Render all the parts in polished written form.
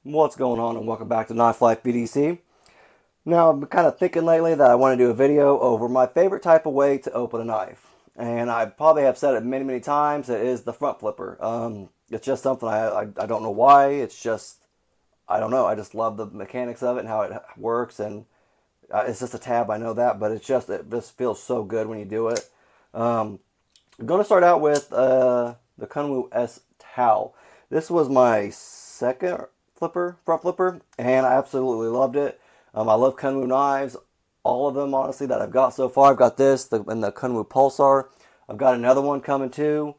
What's going on, and welcome back to Knife Life BDC. Now, I've been kind of thinking lately that I want to do a video over my favorite type of way to open a knife. And I probably have said it many, many times. It is the front flipper. It's just something I don't know why. It's just, I don't know. I just love the mechanics of it and how it works. And it's just a tab, I know that. But it just feels so good when you do it. I'm going to start out with the Kunwu S Towel. This was my second front flipper, and I absolutely loved it. I love Kunwu knives, all of them honestly that I've got so far. I've got this and the Kunwu Pulsar. I've got another one coming too,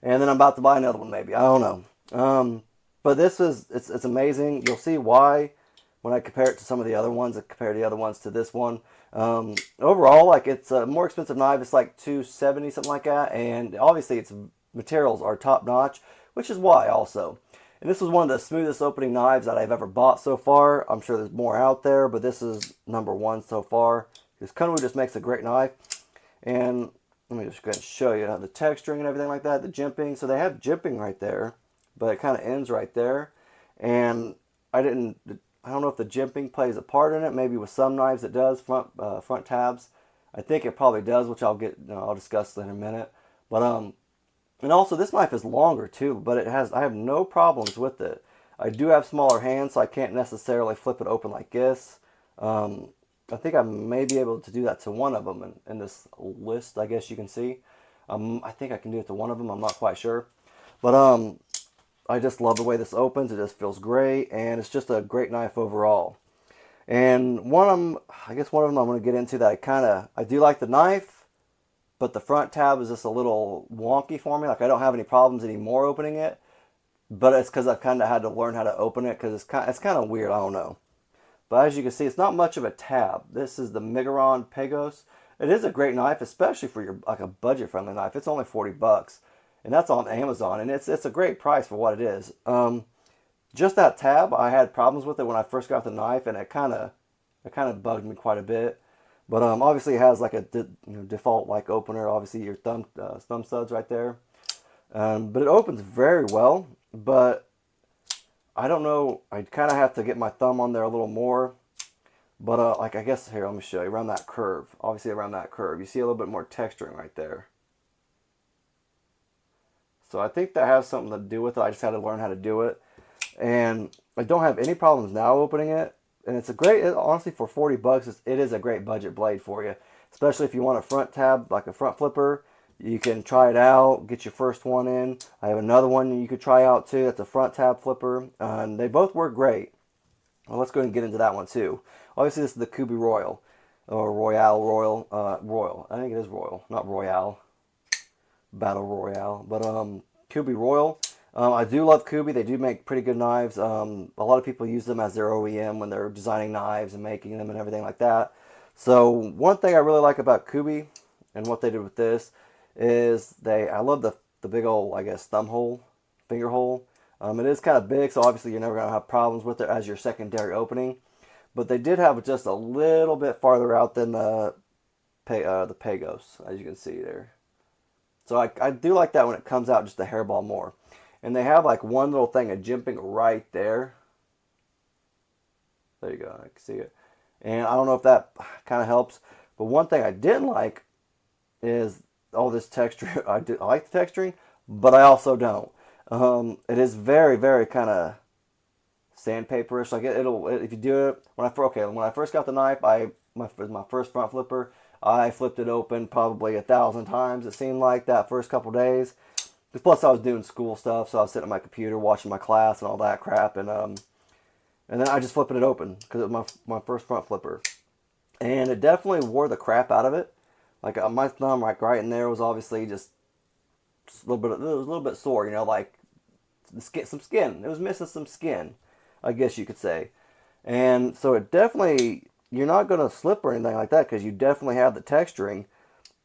and then I'm about to buy another one maybe. I don't know. But it's amazing. You'll see why when I compare it to some of the other ones. I compare the other ones to this one. Overall, like it's a more expensive knife. It's like 270 something like that, and obviously its materials are top notch, which is why also. And this was one of the smoothest opening knives that I've ever bought so far. I'm sure there's more out there, but this is number one so far. Because Kunwu just makes a great knife. And let me just go ahead and show you the texturing and everything like that, the jimping. So they have jimping right there, but it kind of ends right there. And I don't know if the jimping plays a part in it. Maybe with some knives it does, front tabs. I think it probably does, which I'll discuss in a minute. But and also, this knife is longer too, but I have no problems with it. I do have smaller hands, so I can't necessarily flip it open like this. I think I may be able to do that to one of them in this list, I guess you can see. I think I can do it to one of them, I'm not quite sure. But I just love the way this opens. It just feels great, and it's just a great knife overall. And I guess one of them I'm going to get into that I do like the knife, but the front tab is just a little wonky for me. Like I don't have any problems anymore opening it, but it's because I've kind of had to learn how to open it because it's kind of weird. I don't know. But as you can see, it's not much of a tab. This is the Miguron Pegos. It is a great knife, especially for your like a budget friendly knife. It's only 40 bucks, and that's on Amazon, and it's a great price for what it is. Just that tab, I had problems with it when I first got the knife, and it kind of bugged me quite a bit. But obviously it has like a default like opener. Obviously your thumb studs right there. But it opens very well. But I don't know. I kind of have to get my thumb on there a little more. But like I guess here, let me show you around that curve. Obviously around that curve, you see a little bit more texturing right there. So I think that has something to do with it. I just had to learn how to do it, and I don't have any problems now opening it. And it's honestly, for 40 bucks, it is a great budget blade for you. Especially if you want a front tab, like a front flipper. You can try it out, get your first one in. I have another one you could try out too. That's a front tab flipper. And they both work great. Well, let's go ahead and get into that one too. Obviously, this is the Kubey Royal. Or Royal. I think it is Royal, not Royale. Battle Royale. But Kubey Royal. I do love Kubey. They do make pretty good knives. A lot of people use them as their OEM when they're designing knives and making them and everything like that. So one thing I really like about Kubey and what they did with this is I love the big old, I guess, finger hole. It is kind of big, so obviously you're never going to have problems with it as your secondary opening. But they did have it just a little bit farther out than the Pagos, as you can see there. So I do like that when it comes out just a hairball more. And they have like one little thing of jimping right there. There you go, I can see it. And I don't know if that kind of helps. But one thing I didn't like is all this texture. I like the texturing, but I also don't. It is very, very kind of sandpaperish. Like if you do it when I first got the knife, my first front flipper. I flipped it open probably 1,000 times. It seemed like that first couple days. Plus, I was doing school stuff, so I was sitting at my computer watching my class and all that crap, and then I just flipping it open because it was my first front flipper, and it definitely wore the crap out of it. Like my thumb, like right in there, was obviously just a little bit. It was a little bit sore, like some skin. It was missing some skin, I guess you could say, and so it definitely, you're not gonna slip or anything like that because you definitely have the texturing.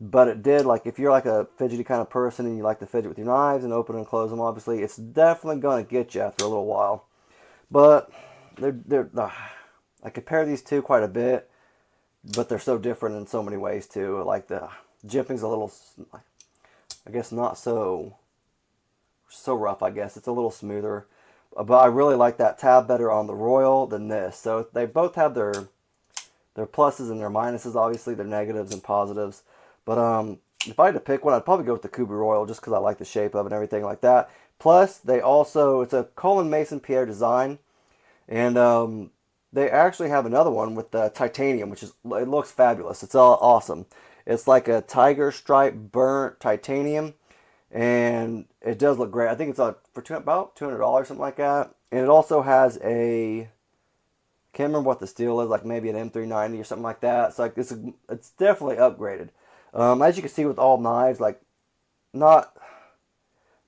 But it did, like, if you're like a fidgety kind of person and you like to fidget with your knives and open and close them, obviously, it's definitely going to get you after a little while. But I compare these two quite a bit, but they're so different in so many ways too. Like the jimping's a little, I guess, not so rough. I guess it's a little smoother. but I really like that tab better on the Royal than this. So they both have their pluses and their minuses, obviously, their negatives and positives. But if I had to pick one, I'd probably go with the Kubey Royal just because I like the shape of it and everything like that. Plus, it's a Coleman Mason Pierre design. And they actually have another one with the titanium, it looks fabulous. It's all awesome. It's like a tiger stripe burnt titanium, and it does look great. I think it's for about $200, something like that. And it also has can't remember what the steel is, like maybe an M390 or something like that. It's like it's definitely upgraded. As you can see with all knives, like not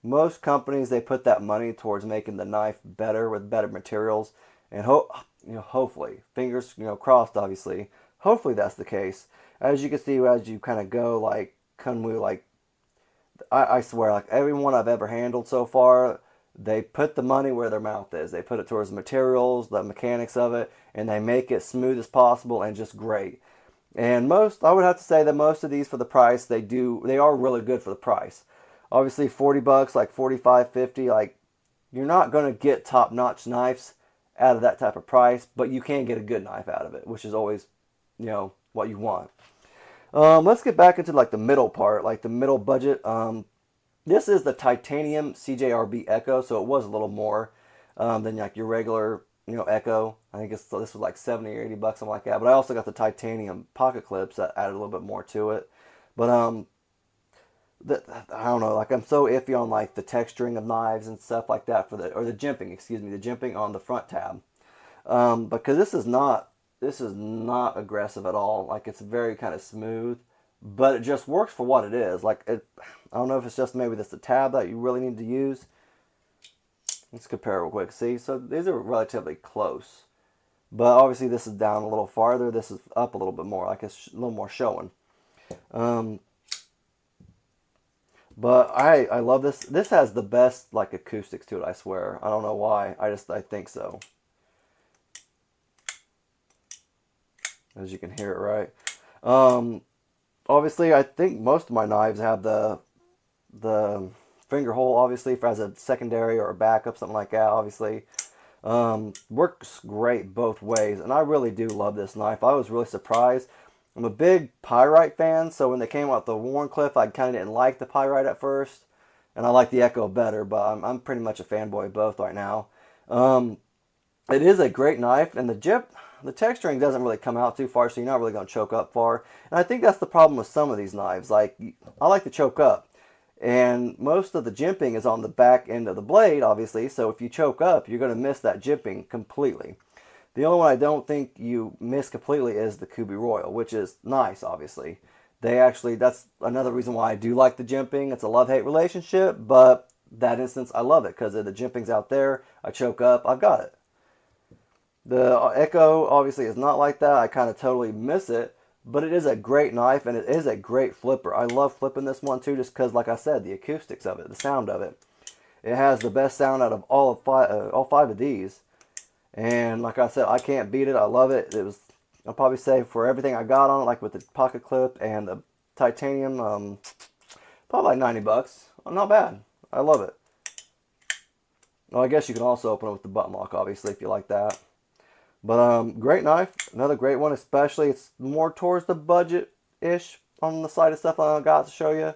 most companies, they put that money towards making the knife better with better materials, and hopefully, fingers crossed, obviously, hopefully that's the case. As you can see, as you kind of go like kunwu, like I swear, like everyone I've ever handled so far, they put the money where their mouth is. They put it towards the materials, the mechanics of it, and they make it smooth as possible and just great. And I would have to say that most of these for the price, they are really good for the price. Obviously, 40 bucks, like 45, 50, like you're not going to get top-notch knives out of that type of price, but you can get a good knife out of it, which is always, what you want. Let's get back into like the middle part, like the middle budget. This is the titanium cjrb Echo, so it was a little more than like your regular, Echo. I think this was like 70 or 80 bucks, something like that. But I also got the titanium pocket clips that added a little bit more to it. But I don't know, like I'm so iffy on like the texturing of knives and stuff like that or the jimping, excuse me, the jimping on the front tab. Because this is not aggressive at all. Like it's very kind of smooth, but it just works for what it is. I don't know if it's just maybe this the tab that you really need to use. Let's compare real quick. See, so these are relatively close, but obviously this is down a little farther. This is up a little bit more, like it's a little more showing. But I love this. This has the best like acoustics to it, I swear. I don't know why. I think so. As you can hear it, right? Obviously, I think most of my knives have the finger hole, obviously, if it has a secondary or a backup, something like that, obviously. Works great both ways, and I really do love this knife. I was really surprised. I'm a big Pyrite fan, so when they came out with the Wharncliffe, I kind of didn't like the Pyrite at first, and I like the Echo better, but I'm pretty much a fanboy of both right now. It is a great knife, and the texturing doesn't really come out too far, so you're not really going to choke up far. And I think that's the problem with some of these knives. Like, I like to choke up, and most of the jimping is on the back end of the blade, obviously, so if you choke up, you're going to miss that jimping completely. The only one I don't think you miss completely is the Kubey Royal, which is nice, obviously. That's another reason why I do like the jimping. It's a love-hate relationship, but that instance, I love it because the jimping's out there. I choke up, I've got it. The Echo obviously is not like that. I kind of totally miss it, but it is a great knife and it is a great flipper. I love flipping this one too, just because, like I said, the acoustics of it, the sound of it. It has the best sound out of all five of these. And like I said, I can't beat it. I love it. I'll probably say for everything I got on it, like with the pocket clip and the titanium, probably like 90 bucks. Not bad. I love it. Well, I guess you can also open it with the button lock, obviously, if you like that. But great knife. Another great one, especially it's more towards the budget-ish on the side of stuff I got to show you.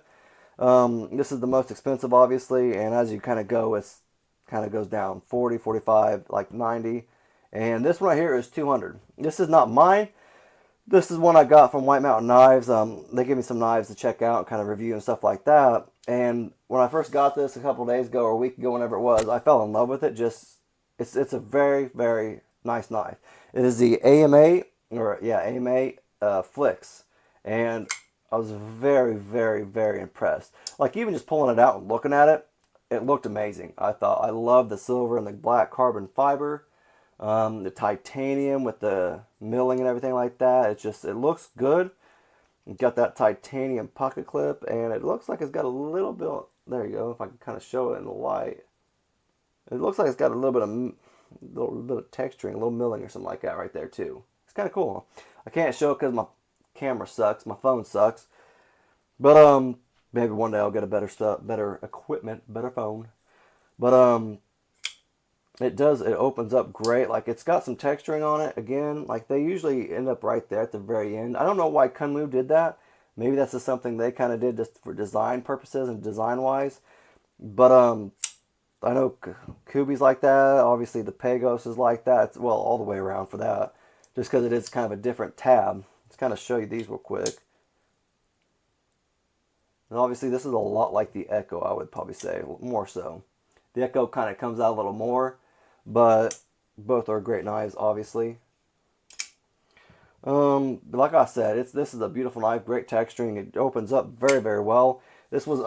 This is the most expensive, obviously, and as you kind of go, it's kind of goes down 40, 45, like 90. And this one right here is 200. This is not mine. This is one I got from White Mountain Knives. They gave me some knives to check out, kind of review and stuff like that. And when I first got this a couple of days ago or a week ago, whenever it was, I fell in love with it. It's a very, very nice knife. It is the AMA Flicks. And I was very, very, very impressed. Like even just pulling it out and looking at it, it looked amazing. I love the silver and the black carbon fiber, the titanium with the milling and everything like that. It looks good. You got that titanium pocket clip, and it looks like it's got a little bit. There you go. If I can kind of show it in the light, it looks like it's got a little bit of texturing, a little milling or something like that right there too. It's kind of cool. I can't show it because my camera sucks, my phone sucks, but maybe one day I'll get a better equipment, better phone. But It does, it opens up great. Like, it's got some texturing on it. Again, like, they usually end up right there at the very end. I don't know why Kunwu did that. Maybe that's just something they kind of did just for design purposes and design wise. But I know Kubey's like that. Obviously, the Pagos is like that. It's, well, all the way around for that. Just because it is kind of a different tab. Let's kind of show you these real quick. And obviously, this is a lot like the Echo, I would probably say, more so. The Echo kind of comes out a little more, but both are great knives, obviously. Like I said, this is a beautiful knife, great texturing. It opens up very, very well. This was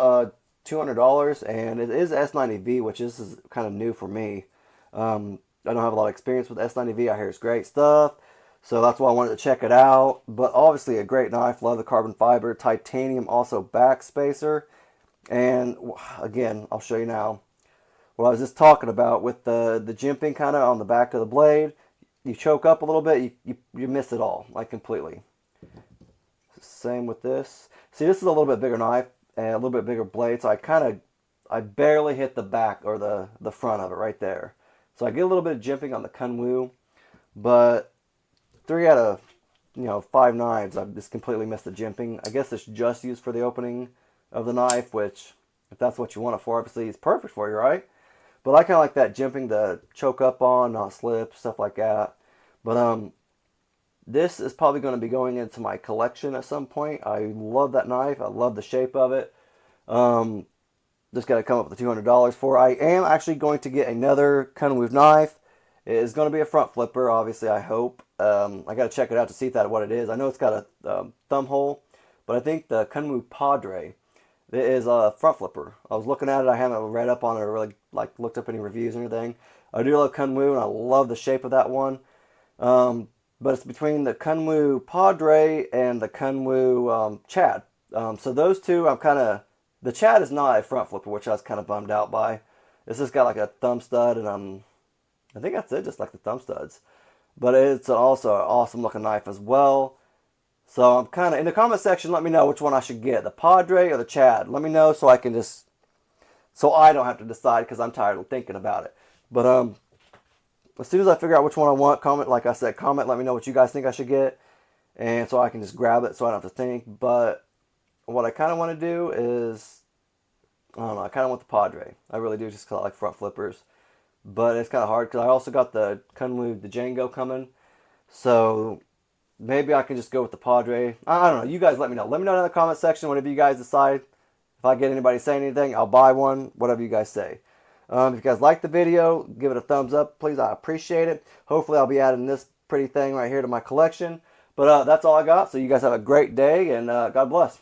$200, and it is S90V, which is kind of new for me. I don't have a lot of experience with S90V. I hear it's great stuff, so that's why I wanted to check it out. But obviously, a great knife. Love the carbon fiber, titanium, also back spacer. And again, I'll show you now what I was just talking about with the jimping kind of on the back of the blade. You choke up a little bit, you miss it all, like completely. Same with this. See, this is a little bit bigger knife and a little bit bigger blade, so I barely hit the back or the front of it right there. So I get a little bit of jimping on the Kunwu, but 3 out of 5 knives, I've just completely missed the jimping. I guess it's just used for the opening of the knife, which, if that's what you want it for, obviously it's perfect for you, right? But I kind of like that jimping to choke up on, not slip, stuff like that. But this is probably going to be going into my collection at some point. I love that knife. I love the shape of it. Just got to come up with the $200 for it. I am actually going to get another Kunwu knife. It is going to be a front flipper, obviously, I hope. I got to check it out to see if that's what it is. I know it's got a thumb hole, but I think the Kunwu Padre, it is a front flipper. I was looking at it. I haven't read up on it or really looked up any reviews or anything. I do love Kunwu, and I love the shape of that one. But it's between the Kunwu Padre and the Kunwu Chad. So those two, the Chad is not a front flipper, which I was kind of bummed out by. It's just got like a thumb stud, and I think that's it, just like the thumb studs. But it's also an awesome looking knife as well. So I'm kind of, in the comment section, let me know which one I should get, the Padre or the Chad. Let me know so I can so I don't have to decide, because I'm tired of thinking about it. But as soon as I figure out which one I want, comment, like I said, comment, let me know what you guys think I should get. And so I can just grab it so I don't have to think. But what I kind of want to do is, I don't know, I kind of want the Padre. I really do, just because I like front flippers. But it's kind of hard, because I also got the Kunwu, the Django coming. So maybe I can just go with the Padre. I don't know. You guys let me know. Let me know in the comment section whenever you guys decide. If I get anybody saying anything, I'll buy one. Whatever you guys say. If you guys like the video, give it a thumbs up, please. I appreciate it. Hopefully, I'll be adding this pretty thing right here to my collection. But that's all I got. So you guys have a great day, and God bless.